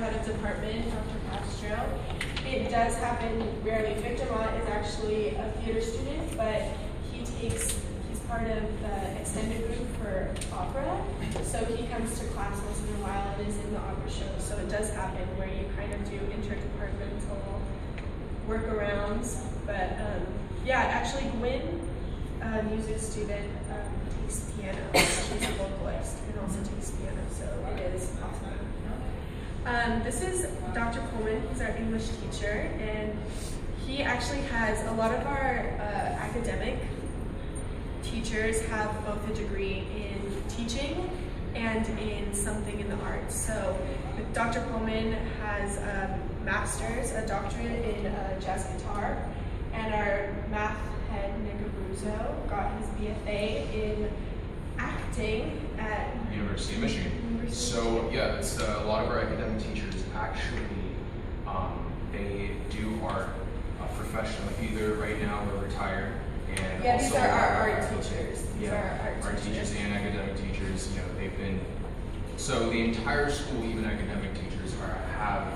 head of department, Dr. Castro. It does happen rarely. Victor Mott is actually a theater student, but he's part of the extended group for opera, so he comes to class once in a while and is in the opera show. So it does happen where you kind of do interdepartmental workarounds. But yeah, actually Gwen, a music student, takes piano. She's a vocalist and also takes piano, so it is awesome. This is Dr. Coleman. He's our English teacher, and he actually has a lot of our academic teachers have both a degree in teaching and in something in the arts. So Dr. Coleman has a master's, a doctorate in jazz guitar, and our math head, Nick Abruzzo, got his BFA in acting at University of Michigan. So yeah, it's a lot of our academic teachers actually, they do art professionally, either right now or retired. And yeah, also these are our art teachers. These are our teachers and academic teachers. You know, they've been, so the entire school, even academic teachers, have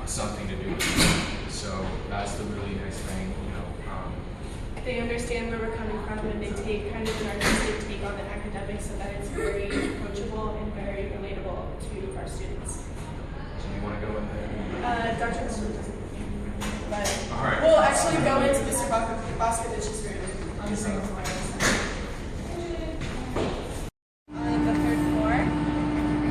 something to do with it. So that's the really nice thing. You know, they understand where we're coming from, and they take kind of an artistic take on the academics, so that it's very approachable and very relatable to our students. So you want to go in there? Dr. Mr. doesn't. But all right. We'll actually go into Mr. Boskovich's room on the second floor. On the third floor.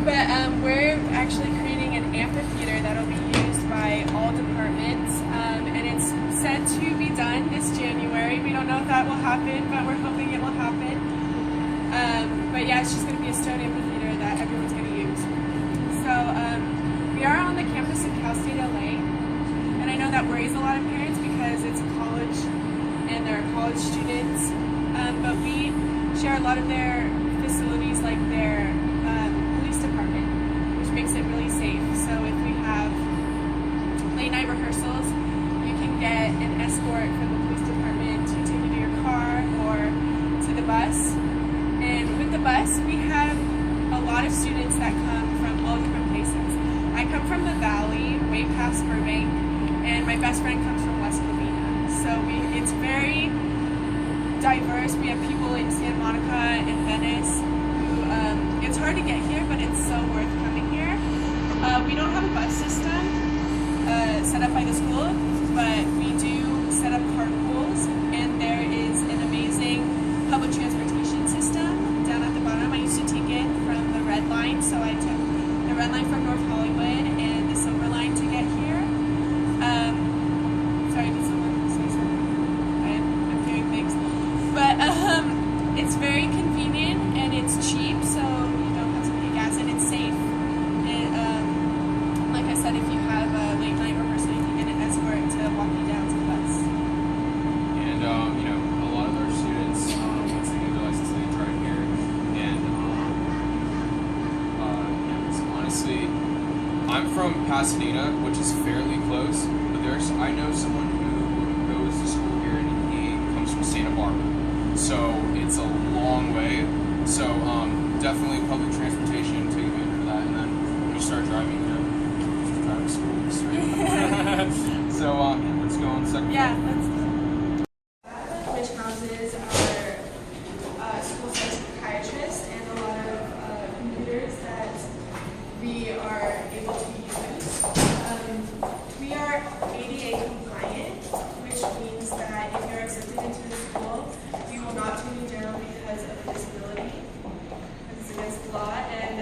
But we're actually creating an amphitheater that'll be used by all departments, and it's set to be done this January. We don't know if that will happen, but we're hoping it will happen. But yeah, it's just going to be a stone amphitheater that everyone's going to use. So we are on the campus of Cal State LA. And I know that worries a lot of parents because it's a college and they're college students, but we share a lot of their facilities, like their police department, which makes it really safe. So if we have late night rehearsals, you can get an escort from the police department to take you to your car or to the bus. And with the bus, we have a lot of students that come from all different places. I come from the Valley, way past Burbank, and my best friend comes from West Covina. So it's very diverse. We have people in Santa Monica and Venice who, it's hard to get here, but it's so worth coming here. We don't have a bus system set up by the school, but we do set up carpools, and there is an amazing public transportation system down at the bottom. I used to take it from the Red Line, so I took the Red Line from North Hollywood and the Silver Line to get here. Sorry, did someone say something? I'm hearing things. But it's very convenient and it's cheap, so you don't have to pay gas, and it's safe. And like I said, if you have a late night rehearsal, you can get an escort to walk you down to the bus. And you know, a lot of our students, once they get their license, they drive here. And so honestly, I'm from Pasadena, which is fairly close. I know someone who goes to school here, and he comes from Santa Barbara, so it's a long way. So definitely public transportation, take advantage of that, and then when you start driving, you know, drive to school straight. So yeah, let's go on the second. Yeah, let's go. Which houses our school psychiatrist and a lot of computers that we are able to use. We are ADA compliant, which means that if you're accepted into the school, we will not turn you down because of a disability, because it's against the law. And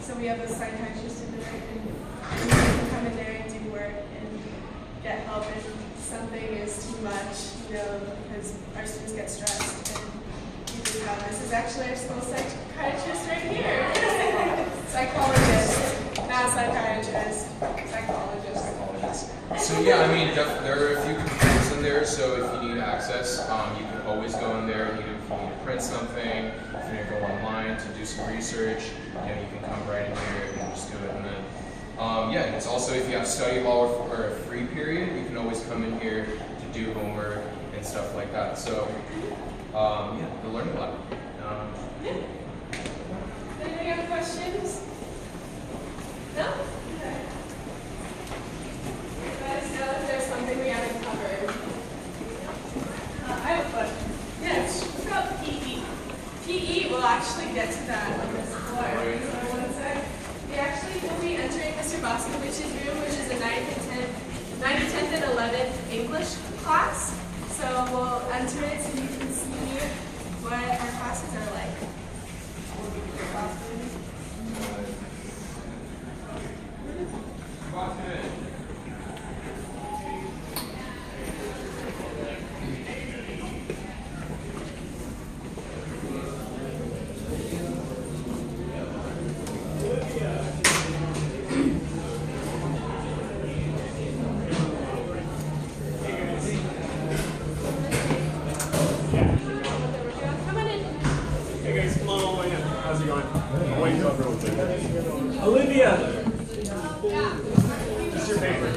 so we have a psychiatrist in there, and you can come in there and do work and get help if something is too much, you know, because our students get stressed. And we do have, this is actually our school psychiatrist right here. Psychologist, not psychiatrist, psychologist. So yeah, I mean, there are a few computers in there, so if you need access, you can always go in there. If you need to print something, if you need to go online to do some research, you know, you can come right in here and just do it. And then, yeah, and it's also, if you have study hall or a free period, you can always come in here to do homework and stuff like that. So, yeah, you'll learn a lot. Any other questions? No? Kovich's room, which is a 9th and 10th and 11th English class. So we'll enter it so you can see what our classes are like. Olivia! What's your favorite?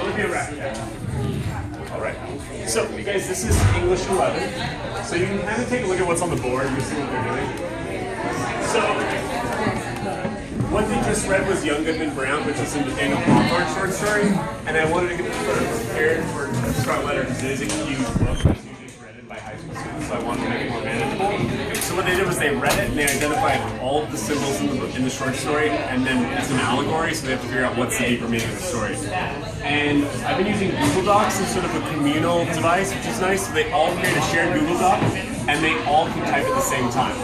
Olivia Rack. Yeah. Alright. So, you guys, this is English 11. So you can kind of take a look at what's on the board and see what they're doing. So, what they just read was Young Goodman Brown, which is in a Hawthorne short story. And I wanted to get people prepared for Strong Letter because it is a huge book that's usually read by high school students. So I wanted to make it more manageable. So what they did was they read it and they identified all of the symbols in the short story, and then it's an allegory, so they have to figure out what's the deeper meaning of the story. And I've been using Google Docs as sort of a communal device, which is nice. So they all create a shared Google Doc, and they all can type at the same time.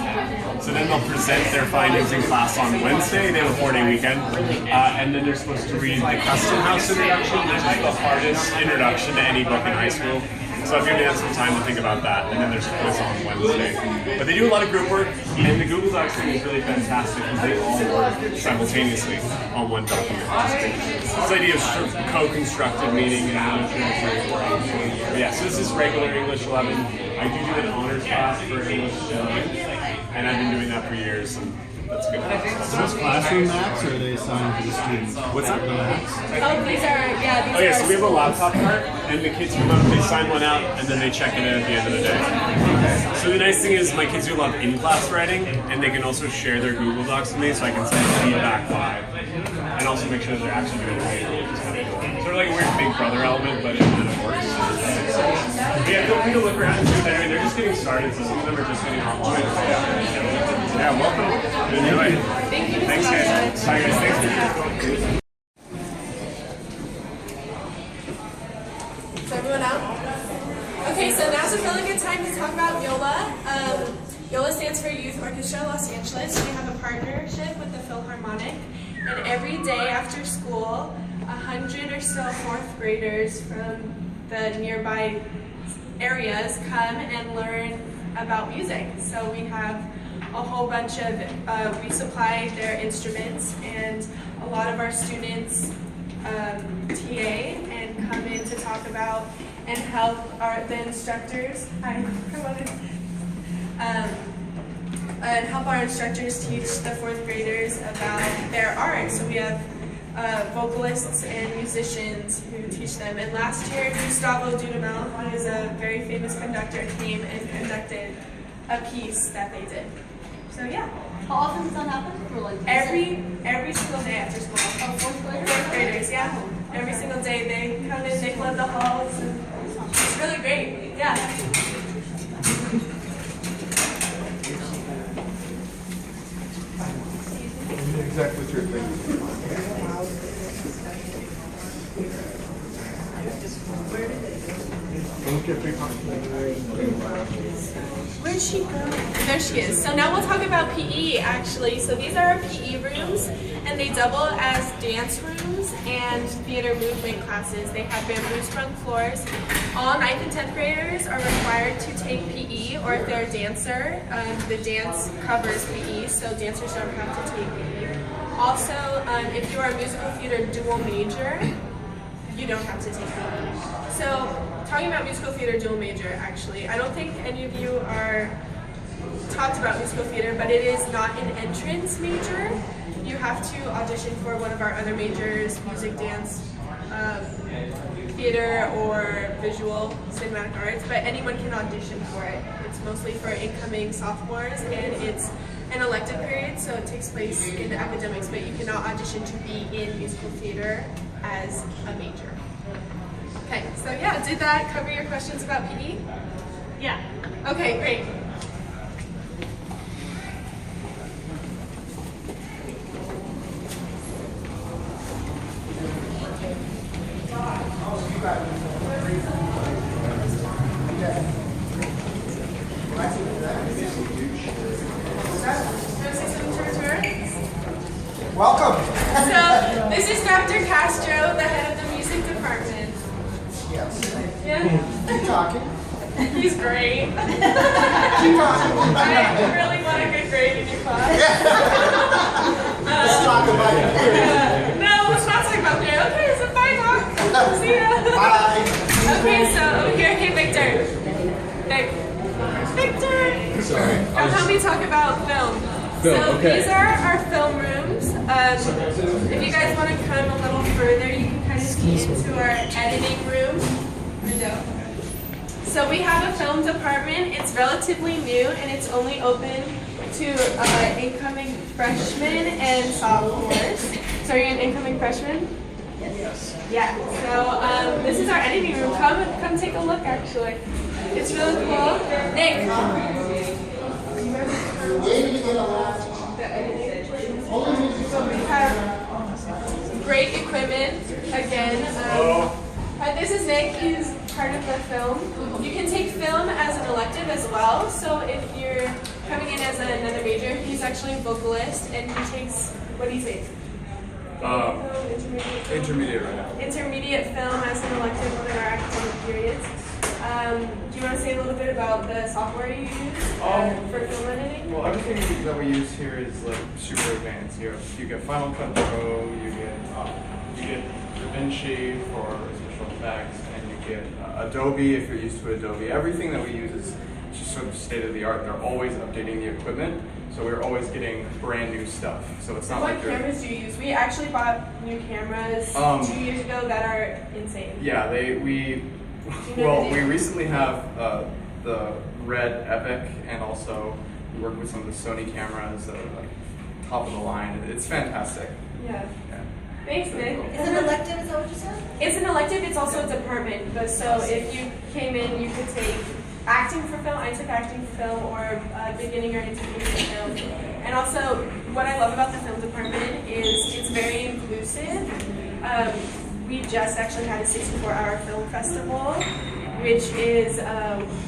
So then they'll present their findings in class on Wednesday. They have a 4-day weekend, and then they're supposed to read the Custom House introduction, which is the hardest introduction to any book in high school. So I've given them some time to think about that, and then there's a quiz on Wednesday. But they do a lot of group work, and the Google Docs thing is really fantastic because they all work simultaneously on one document. This idea of co-constructed meaning and yeah, so this is regular English 11. I do an honors class for English 11, and I've been doing that for years. And that's good. So those classroom maps, or are they assigned to the students? What's that? The maps? Oh, these are, yeah, these Oh yeah, are so we have a laptop cart, and the kids come up, they sign one out, and then they check it in at the end of the day. So the nice thing is my kids do a lot of in-class writing, and they can also share their Google Docs with me, so I can send feedback live, and also make sure that they're actually doing it right, which is kind of cool. Sort of like a weird Big Brother element, but it kind of works. Yeah, feel free to look around and see what they're doing. They're just getting started, so some of them are just getting off. Yeah, welcome. Enjoy. Thank you. Thanks, guys. Bye, guys. Thanks for Is everyone out? Okay, so now's a really good time to talk about YOLA. YOLA stands for Youth Orchestra Los Angeles. We have a partnership with the Philharmonic, and every day after school, 100 or so 4th graders from the nearby areas come and learn about music. So we have a whole bunch of, we supply their instruments, and a lot of our students TA and come in to talk about and help the instructors, and help our instructors teach the 4th graders about their art. So we have vocalists and musicians who teach them. And last year, Gustavo Dudamel, who is a very famous conductor, came and conducted a piece that they did. So yeah. How often does that happen? For like Every single day after school. oh, 4th graders? 4th graders, yeah. Every single day they come in, they flood the halls, and it's really great. Yeah. Exactly what you're thinking. Where'd she go? There she is. So now we'll talk about PE actually. So these are our PE rooms, and they double as dance rooms and theater movement classes. They have bamboo strung floors. All 9th and 10th graders are required to take PE, or if they're a dancer, the dance covers PE, so dancers don't have to take PE. Also, if you are a musical theater dual major, you don't have to take PE. So, talking about musical theater dual major, actually, I don't think any of you are talked about musical theater, but it is not an entrance major. You have to audition for one of our other majors, music, dance, theater, or visual, cinematic arts, but anyone can audition for it. It's mostly for incoming sophomores, and it's an elective period, so it takes place in academics, but you cannot audition to be in musical theater as a major. Okay, so yeah, did that cover your questions about PE? Yeah. Okay, great. So this is Dr. Castro, the head of the music department. Yes. Yeah. Keep talking. He's great. Keep talking. I really want a good grade in your class. Let's talk about it. No, let's not talk about grade. Okay, so bye, Doc. See ya. Bye. Okay, so over here, hey, Victor. Victor. Sorry. Now help me talk about film. Film, So okay. these are our film rooms. If you guys want to come a little further, you can kind of see into our editing room window. So we have a film department. It's relatively new and it's only open to incoming freshmen and sophomores. So are you an incoming freshman? Yes. Yeah. So this is our editing room. Come take a look. Actually, it's really cool. Nick. Waiting to get a laptop. So we have great equipment again. This is Nick. He's part of the film. You can take film as an elective as well. So if you're coming in as another major, he's actually a vocalist, and he takes what do you say? Intermediate right now. Intermediate film as an elective within our academic periods. Do you want to say a little bit about the software you use for film editing? Well, everything that we use here is like super advanced. You get Final Cut Pro, you get DaVinci for special effects, and you get Adobe if you're used to Adobe. Everything that we use is just sort of state of the art. They're always updating the equipment, so we're always getting brand new stuff. So it's not What like you're. cameras do you use? We actually bought new cameras 2 years ago that are insane. Yeah, we recently have the Red Epic, and also we work with some of the Sony cameras that are like top of the line. It's fantastic. Yeah. Yeah. Thanks, Nick. Is it elective? Is that what you said? It's an elective. It's also a department. But so if you came in, you could take acting for film. I took acting for film, or beginning or intermediate film. And also, what I love about the film department is it's very inclusive. We just actually had a 64-hour film festival, which is,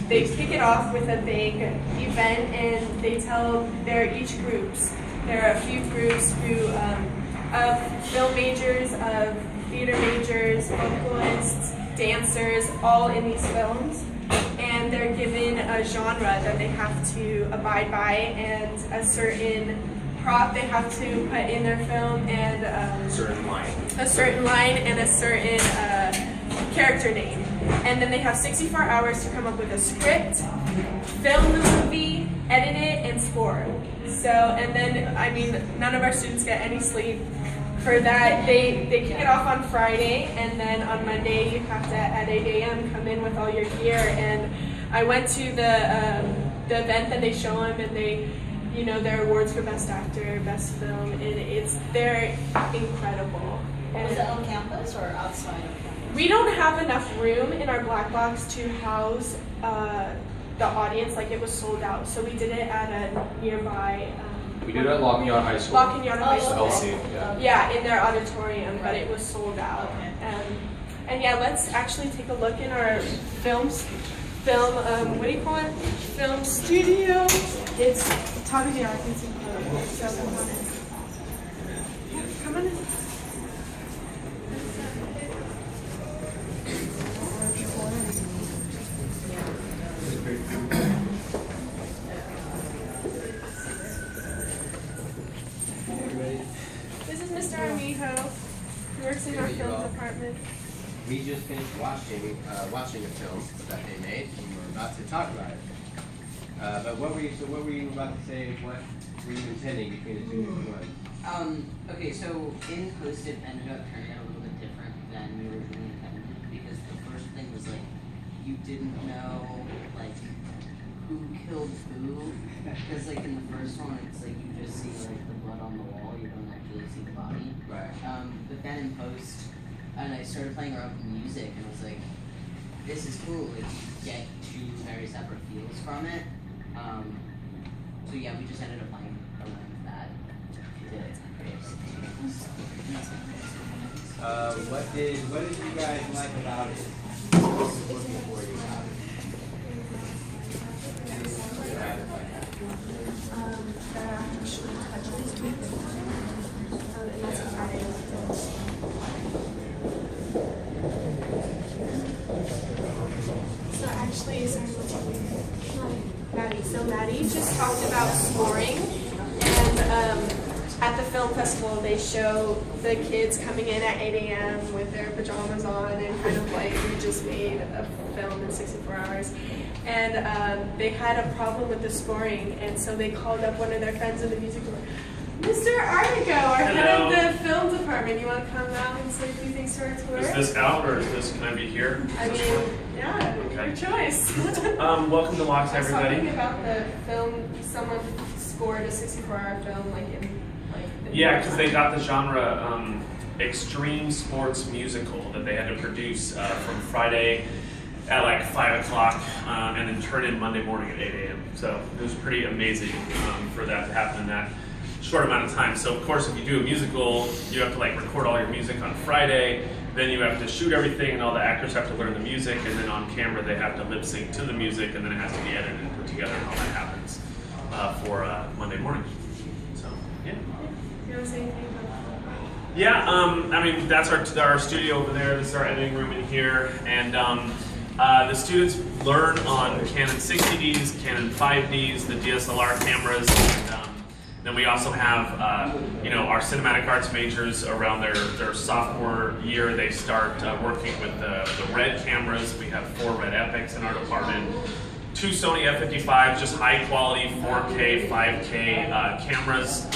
they kick it off with a big event, and they tell, they're each groups. There are a few groups who, of film majors, of theater majors, vocalists, dancers, all in these films. And they're given a genre that they have to abide by, and a certain prop they have to put in their film, and a certain line and a certain character name. And then they have 64 hours to come up with a script, film the movie, edit it, and score. So, and then, I mean, none of our students get any sleep. For that, they kick it off on Friday, and then on Monday you have to, at 8 a.m., come in with all your gear. And I went to the event that they show them, and they, you know, their awards for best actor, best film, and they're incredible. And Was it on campus or outside of campus? we don't have enough room in our black box to house the audience. Like, it was sold out, so we did it at a nearby. We did it at Locking High School. Locking High School. LC, yeah. Yeah, in their auditorium, but it was sold out. And yeah, let's actually take a look in our film, what do you call it? Film studio. It's top of the art. It's incredible. So come on in. Come on in. This is Mr. Armijo. He works in our film department. We just finished watching a film that they made, and we're about to talk about it. But what were you about to say? What were you intending between the two different ones? Okay, so in post it ended up turning out a little bit different than we originally intended, because the first thing was like you didn't know like who killed who, because like in the first one it's like you just see like the blood on the wall, you don't actually see the body. Right. But then in post, and I started playing around with music, and I was like, this is cool. Like you get two very separate feels from it. So yeah, we just ended up playing around with that. What did you guys like about it? What was looking for you about it? That actually touches me. And that's Maddie just talked about scoring, and at the film festival they show the kids coming in at 8 a.m. with their pajamas on and kind of like we just made a film in 64 hours. And they had a problem with the scoring, and so they called up one of their friends in the music department. Mr. Artico, our head of the film department, you want to come out and say a few things to our tour? Is this out or is this, can I be here? I mean, yeah, Okay. your choice. Welcome to LACHSA, I was everybody. talking about the film, someone scored a 64-hour film like in the Yeah, because they got the genre extreme sports musical that they had to produce from Friday at like 5 o'clock and then turn in Monday morning at 8 a.m. So it was pretty amazing for that to happen in that short amount of time. So of course, if you do a musical, you have to like record all your music on Friday, then you have to shoot everything and all the actors have to learn the music, and then on camera they have to lip sync to the music, and then it has to be edited and put together, and all that happens for Monday morning. So yeah. You want to say anything about that? Yeah, I mean, that's our studio over there. This is our editing room in here. And the students learn on Canon 60Ds, Canon 5Ds, the DSLR cameras. And then we also have, our cinematic arts majors around their sophomore year. They start working with the RED cameras. We have 4 RED Epics in our department. 2 Sony F55s, just high quality 4K, 5K cameras.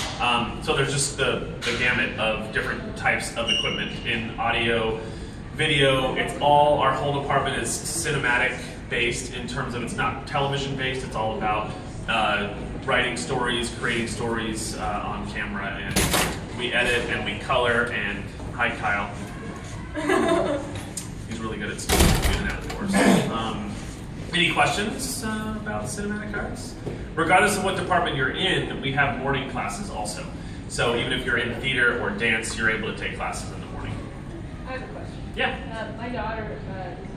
So there's just the gamut of different types of equipment in audio, video. It's all, our whole department is cinematic based in terms of it's not television based, it's all about writing stories, creating stories on camera, and we edit and we color, and hi Kyle. He's really good at doing that, of course. Any questions about cinematic arts? Regardless of what department you're in, we have morning classes also. So even if you're in theater or dance, you're able to take classes in the morning. I have a question. Yeah. My daughter is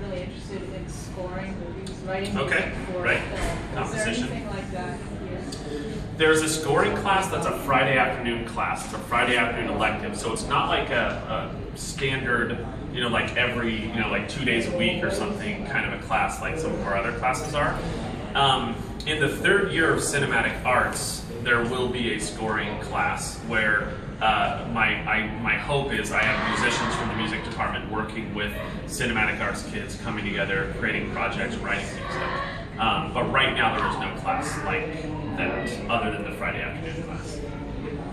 really interested in scoring movies, writing Okay, music for right. film. Is Composition. there anything like that here? There's a scoring class that's a Friday afternoon class. It's a Friday afternoon elective. So it's not like a standard, like every, like 2 days a week or something kind of a class like some of our other classes are. In the 3rd year of cinematic arts, there will be a scoring class where my hope is I have musicians from the music department working with cinematic arts kids, coming together, creating projects, writing music. But right now there is no class like that other than the Friday afternoon class.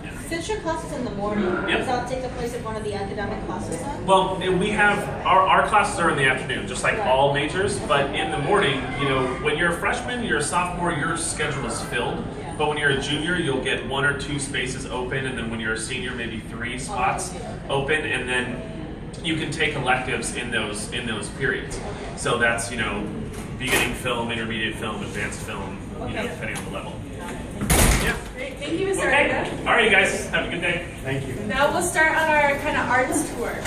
Yeah. Since your class is in the morning, Yep. does that take the place of one of the academic classes then? Well, we have, our classes are in the afternoon, just like all majors, but in the morning, when you're a freshman, you're a sophomore, your schedule is filled. But when you're a junior, you'll get 1 or 2 spaces open, and then when you're a senior, maybe 3 spots open, and then you can take electives in those periods. So that's, beginning film, intermediate film, advanced film, depending on the level. Yeah. Great, thank you, Mr. Okay. Artico. All right, you guys, have a good day. Thank you. Now we'll start on our kind of arts tour.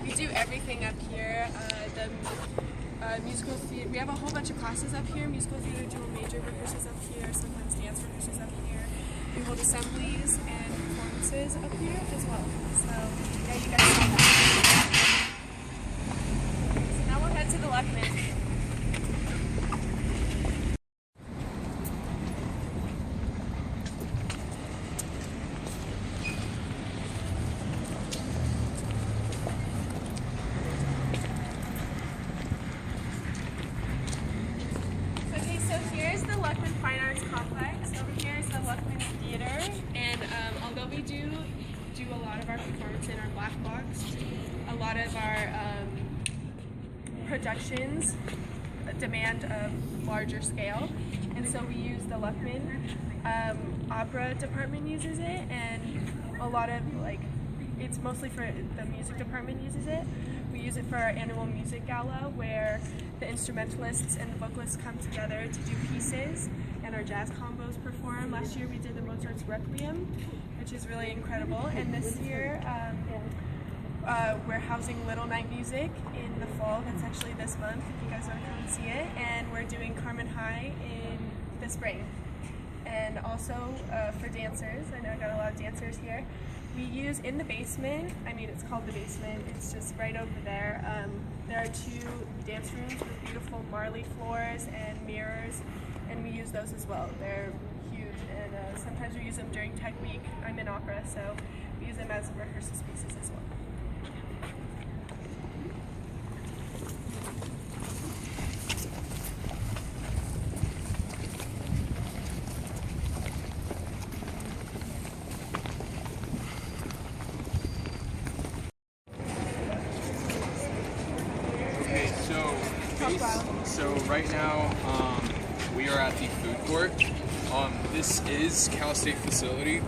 We do everything up here. The musical theater, we have a whole bunch of classes up here. Musical theater dual major rehearsals up here, sometimes dance rehearsals up here. We hold assemblies and performances up here as well. So yeah, you guys saw that. So now we'll head to the Luckman. Okay, so here's the Luckman Fine Arts Complex. Over here is the Luckman Theater, and although we do a lot of our performance in our black box, a lot of our productions demand a larger scale, and so we use the Luckman opera department uses it, and a lot of it's mostly for the music department uses it. We use it for our annual music gala where the instrumentalists and the vocalists come together to do pieces, and our jazz combos perform. Last year we did the Mozart's Requiem, which is really incredible, and this year we're housing Little Night Music in the fall. That's actually this month if you guys want to come and see it. And we're doing Carmen High in the spring. And also for dancers, I know I got a lot of dancers here. We use in the basement, I mean it's called the basement, it's just right over there. There are 2 dance rooms with beautiful marley floors and mirrors, and we use those as well. They're huge, and sometimes we use them during Tech Week. I'm in opera, so we use them as rehearsal spaces as well. So right now we are at the food court. This is Cal State facility.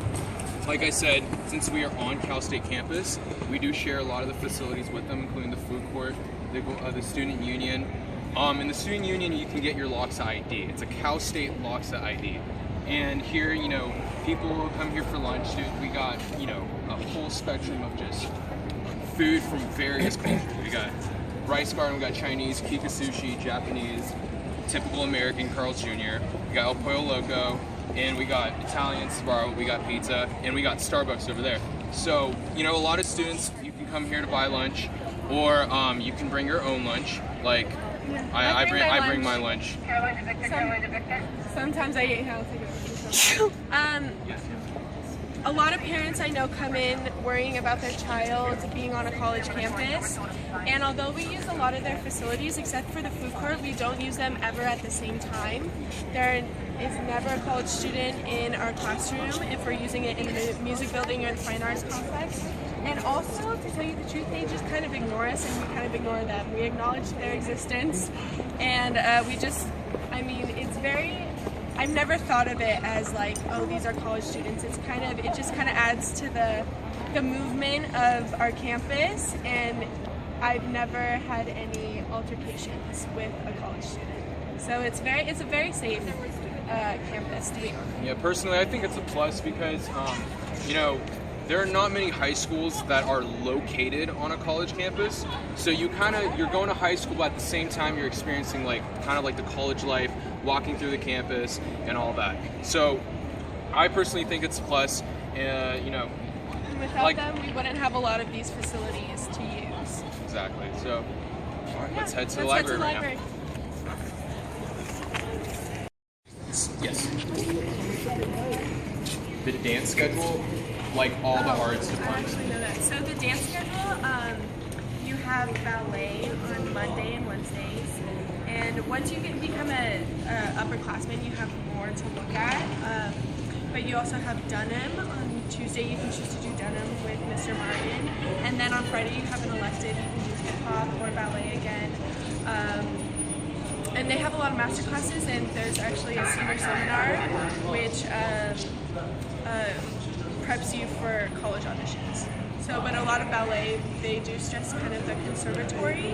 Like I said, since we are on Cal State campus, we do share a lot of the facilities with them, including the food court, the student union. In the student union, you can get your LACHSA ID. It's a Cal State LACHSA ID. And here, you know, people will come here for lunch. We got, you know, a whole spectrum of just food from various cultures. We got rice garden, we got Chinese, Kika sushi, Japanese, typical American, Carl's Jr. We got El Pollo Loco, and we got Italian, Sbarro, we got pizza, and we got Starbucks over there. So, you know, a lot of students, you can come here to buy lunch, or you can bring your own lunch. Like, I bring my lunch. Sometimes I eat healthy. A lot of parents I know come in worrying about their child being on a college campus, and although we use a lot of their facilities, except for the food court, we don't use them ever at the same time. There is never a college student in our classroom if we're using it in the music building or the fine arts complex. And also, to tell you the truth, they just kind of ignore us and we kind of ignore them. We acknowledge their existence, and we just, I mean, it's very, I've never thought of it as like, oh, these are college students. It's kind of, it just kind of adds to the movement of our campus, and I've never had any altercations with a college student. So it's a very safe campus to be on. Yeah, personally, I think it's a plus because, you know, there are not many high schools that are located on a college campus. So you're going to high school, but at the same time you're experiencing like kind of like the college life, walking through the campus and all that. So I personally think it's a plus. You know, and without them, we wouldn't have a lot of these facilities to use. Exactly. So all right, let's head to the Let's library head to the right library. now. Yes. The dance schedule, like all the arts I departments. actually know that. So the dance schedule, you have ballet on Monday and Wednesdays, and once you become a upperclassman, you have more to look at. But you also have denim on Tuesday. You can choose to do denim with Mr. Martin, and then on Friday you have an elective. You can do hip hop or ballet again. And they have a lot of master classes, and there's actually a senior seminar which preps you for college auditions. So, but a lot of ballet, they do stress kind of the conservatory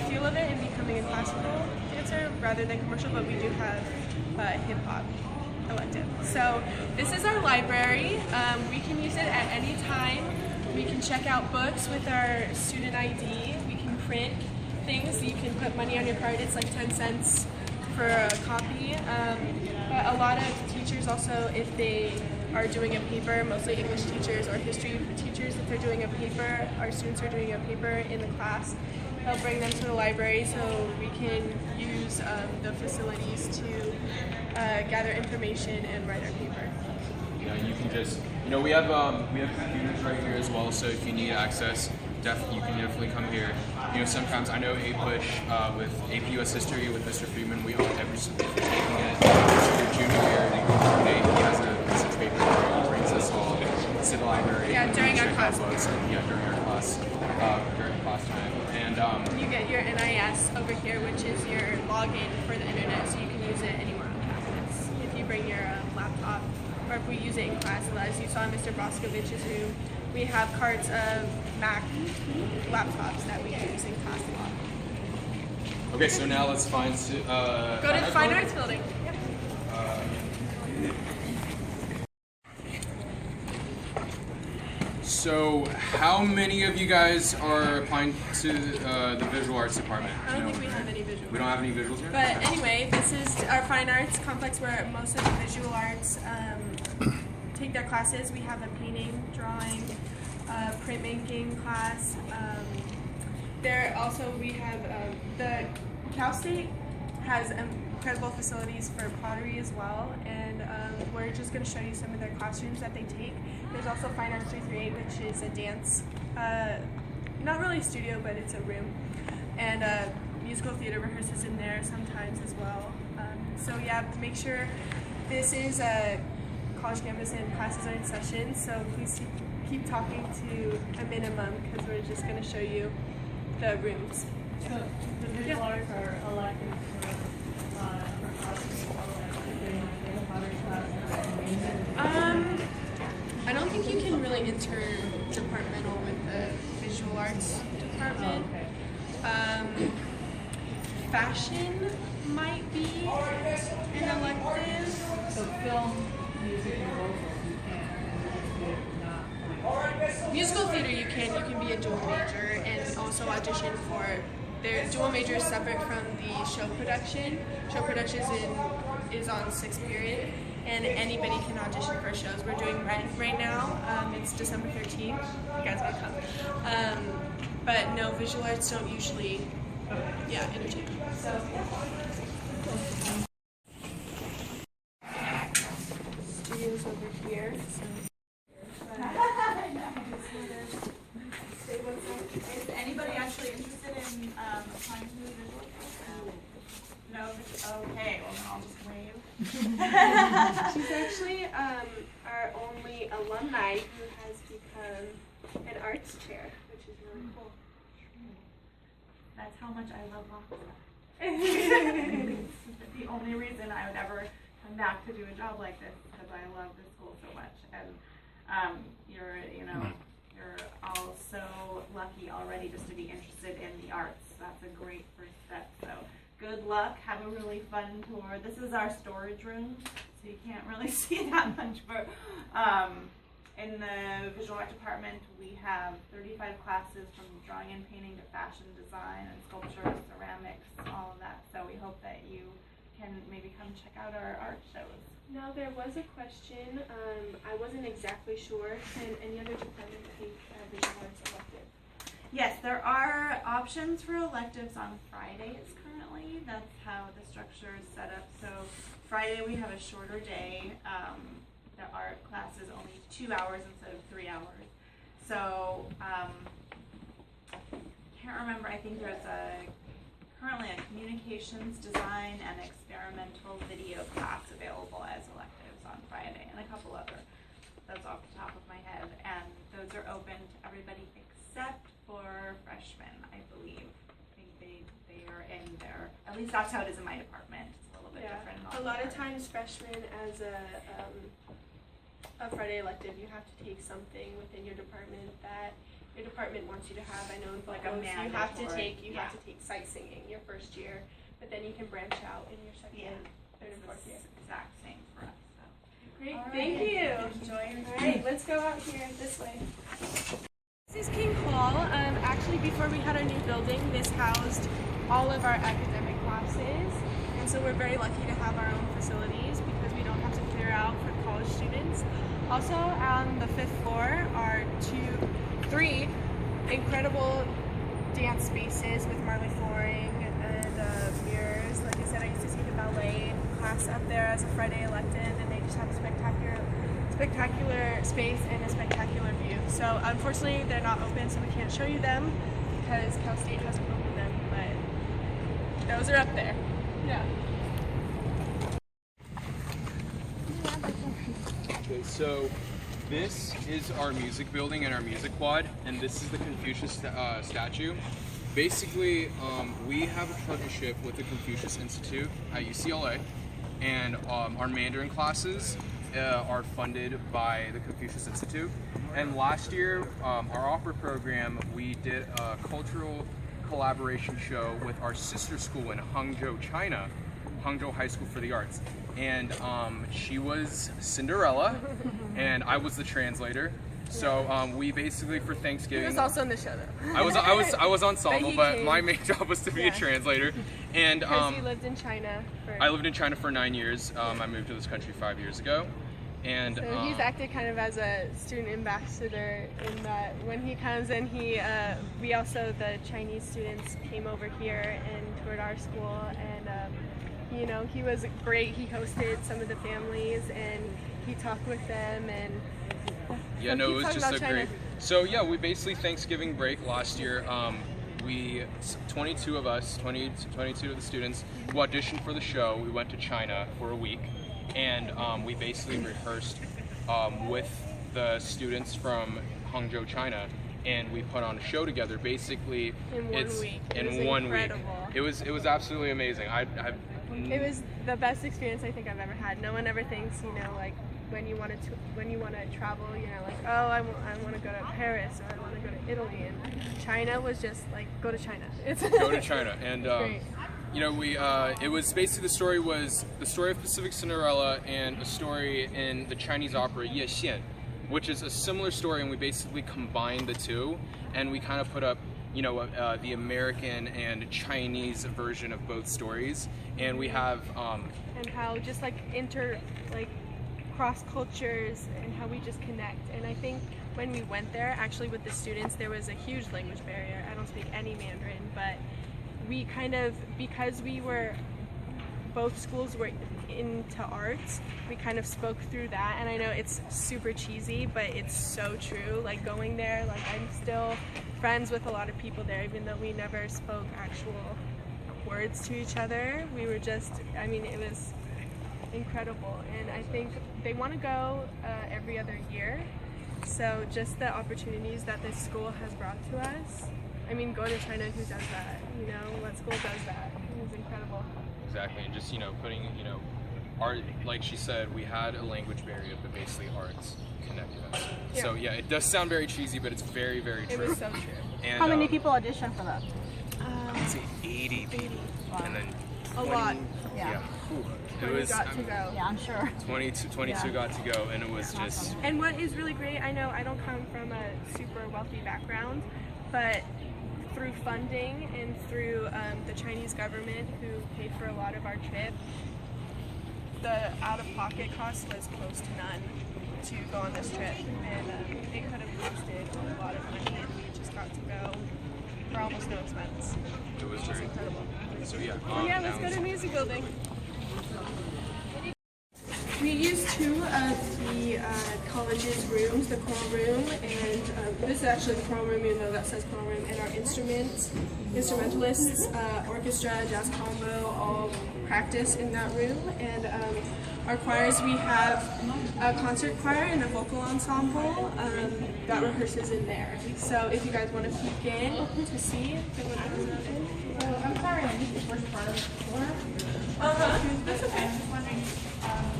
feel of it and becoming a classical dancer rather than commercial, but we do have hip hop elective. So this is our library. We can use it at any time. We can check out books with our student ID. We can print things. You can put money on your card. It's like 10 cents for a copy. But a lot of teachers also, if they are doing a paper, mostly English teachers or history teachers, if they're doing a paper, our students are doing a paper in the class, they'll bring them to the library so we can use the facilities to gather information and write our paper. Yeah, you can just, you know, we have computers right here as well, so if you need access, you can definitely come here. You know, sometimes I know APUSH with AP US History with Mr. Friedman, we all every if you're taking it your junior year, he has a piece of paper where he brings us all to the library. Yeah, during our class. Yeah, during our class, during class time. And you get your NIS over here, which is your login for the internet, so you can use it anywhere on campus. If you bring your laptop, or if we use it in class, as you saw in Mr. Broskovich's room, we have cards of Mac laptops that we use in class a lot. okay, so now let's find Go to the Fine Arts Building. Yep. So how many of you guys are applying to the visual arts department? I don't think we have any visual. We don't have any visuals here? But anyway, this is our fine arts complex where most of the visual arts take their classes. We have a painting, drawing, printmaking class. We have the Cal State has incredible facilities for pottery as well, and we're just going to show you some of their classrooms that they take. There's also Fine Arts 338, which is a dance, not really a studio, but it's a room, and musical theater rehearses in there sometimes as well. So yeah, make sure this is a college campus and classes are in session, so please keep talking to a minimum because we're just going to show you the rooms. So the visual arts are elective for classes, I don't think you can really interdepartmental with the visual arts department. Fashion might be an elective. So film, music, and vocal, you can, not. Musical theater you can be a dual major and also audition for their dual major is separate from the show production. Show production is on 6th period, and anybody can audition for shows. We're doing right now. It's December 13th. You guys want to come? But no, visual arts don't usually, interchange. So studios over here. Is anybody actually interested in applying to the visual arts? No? Okay, well then I'll just wave. She's actually our only alumni who has become an arts chair, which is really cool. That's how much I love LACHSA. The only reason I would ever come back to do a job like this because I love this school so much. And you're all so lucky already just to be interested in the arts. That's a great first step. So good luck. Have a really fun tour. This is our storage room, so you can't really see that much. But in the visual art department, we have 35 classes from drawing and painting to fashion design and sculpture, ceramics, all of that. So we hope that you can maybe come check out our art shows. Now there was a question, I wasn't exactly sure, can any other department take visual arts elective? Yes, there are options for electives on Fridays currently. That's how the structure is set up. So Friday we have a shorter day. The art class is only 2 hours instead of 3 hours. So can't remember, I think there's currently a communications design and experimental video class available as electives on Friday, and a couple other. That's off the top of my head, and those are open to everybody except for freshmen, I believe. I think they are in there. At least that's how it is in my department. It's a little bit different. A lot of times freshmen as a Friday elective, you have to take something within your department that your department wants you to have. I know in Like a you have to mandatory, have to take sight singing your first year, but then you can branch out in your second, third, and fourth year. Exact same for us. So. Great, All right. thank you. Enjoy your All right, let's go out here this way. This is King Hall. Actually, before we had our new building, this housed all of our academic classes, and so we're very lucky to have our own facilities because we don't have to clear out for college students. Also, on the 5th floor are 3 incredible dance spaces with marley flooring and mirrors. Like I said, I used to take a ballet class up there as a Friday elective, and they just have a spectacular space and a spectacular view. So unfortunately, they're not open, so we can't show you them because Cal State hasn't opened them, but those are up there. Yeah. Okay, so this is our music building and our music quad, and this is the Confucius statue. Basically, we have a partnership with the Confucius Institute at UCLA, and our Mandarin classes are funded by the Confucius Institute. And last year, our opera program, we did a cultural collaboration show with our sister school in Hangzhou, China, Hangzhou High School for the Arts. And she was Cinderella, and I was the translator. So we basically for He Thanksgiving. was also in the show though. I was ensemble, but came. my main job was to be a translator. And Because he lived in China for. I lived in China for 9 years. I moved to this country 5 years ago. And So he's acted kind of as a student ambassador in that when he comes in, we also, the Chinese students came over here and toured our school, and you know, he was great. He hosted some of the families and he talked with them, and yeah, no, it was just a great. So yeah, we basically Thanksgiving break last year. We 22 of us, 22 of the students who auditioned for the show. We went to China for a week. And we basically rehearsed with the students from Hangzhou, China, and we put on a show together. Basically, in 1 week. In 1 week, it was absolutely amazing. It was the best experience I think I've ever had. No one ever thinks, you know, like when you want to travel, you know, like, oh, I want to go to Paris or I want to go to Italy, and China was just like, go to China. Go to China, and. You know, it was basically the story of Pacific Cinderella and a story in the Chinese opera Ye Xian, which is a similar story, and we basically combined the two, and we kind of put up, you know, the American and Chinese version of both stories, and we have and how just like cross cultures and how we just connect. And I think when we went there, actually with the students, there was a huge language barrier. I don't speak any Mandarin, but we kind of, because both schools were into arts, we kind of spoke through that. And I know it's super cheesy, but it's so true. Like going there, like I'm still friends with a lot of people there, even though we never spoke actual words to each other. We were just, I mean, it was incredible. And I think they want to go every other year. So just the opportunities that this school has brought to us. I mean, go to China, who does that? You know, what school does that? It was incredible. Exactly, and just, you know, putting, you know, art, like she said, we had a language barrier, but basically arts connected us. Yeah. So yeah, it does sound very cheesy, but it's very, very true. It was so true. And, how many people auditioned for that? I'd say 80 people, wow. And then 20, a lot. Yeah. It was, got to go. Yeah, I'm sure. 22 got to go, and it was just. And what is really great, I know I don't come from a super wealthy background, but through funding and through the Chinese government who paid for a lot of our trip, the out-of-pocket cost was close to none to go on this trip, and it could have boosted a lot of money, and we just got to go for almost no expense. It was very incredible. So yeah. Yeah, let's go to music building. We used two of the college's rooms, the choral room, and this is actually the choral room, even though that says choral room, and our instrumentalists, orchestra, jazz combo, all practice in that room. And our choirs, we have a concert choir and a vocal ensemble that rehearses in there. So if you guys want to peek in to see what goes in. I'm sorry, I missed the first part of the tour. That's okay. I was wondering,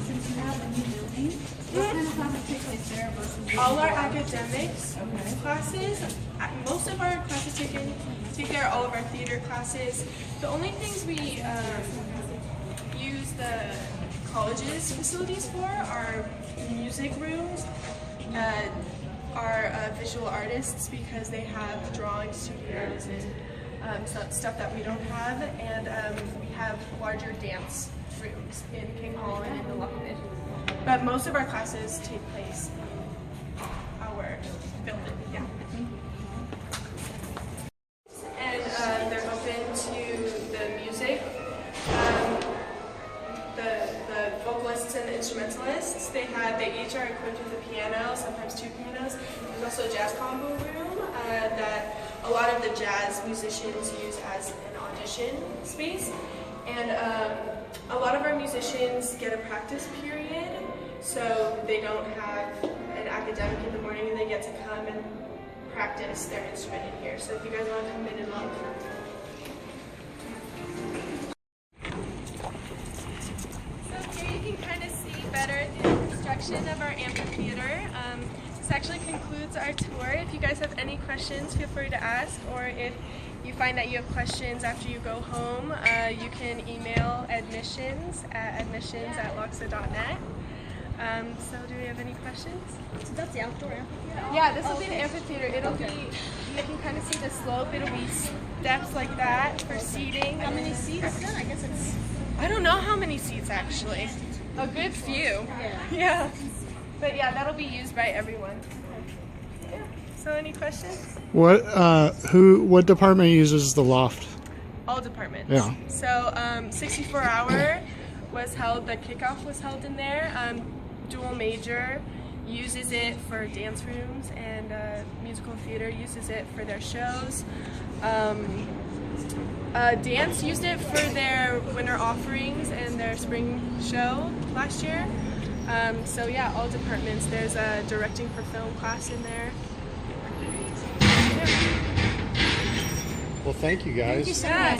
since you have a new building, what kind of classes take place there versus all our academics classes, most of our classes take there, all of our theater classes. The only things we use the college's facilities for are music rooms, our visual artists, because they have drawing studios and stuff that we don't have, and we have larger dance rooms in King Hall and in the Lockman. But most of our classes take place in our building, yeah. And they're open to the music, the vocalists and the instrumentalists. They each are equipped with a piano, sometimes two pianos. There's also a jazz combo room that a lot of the jazz musicians use as an audition space. And a lot of our musicians get a practice period, so they don't have an academic in the morning, and they get to come and practice their instrument in here. So if you guys want to come in and look. So here you can kind of see better the construction of our amphitheater. This actually concludes our tour. If you guys have any questions, feel free to ask, or if you find that you have questions after you go home, you can email admissions@lachsa.net. So do we have any questions? So that's the outdoor amphitheater? Yeah, this will be an amphitheater. It'll be, you can kind of see the slope. It'll be steps like that for seating. How many seats then? I guess it's... I don't know how many seats actually. A good few. Yeah. But yeah, that'll be used by everyone. Yeah. So any questions? What department uses the loft? All departments. Yeah. So 64 hour was held, the kickoff was held in there. Dual major uses it for dance rooms, and musical theater uses it for their shows. Dance used it for their winter offerings and their spring show last year. So yeah, all departments. There's a directing for film class in there. Yeah. Well, thank you guys. Thank you so much.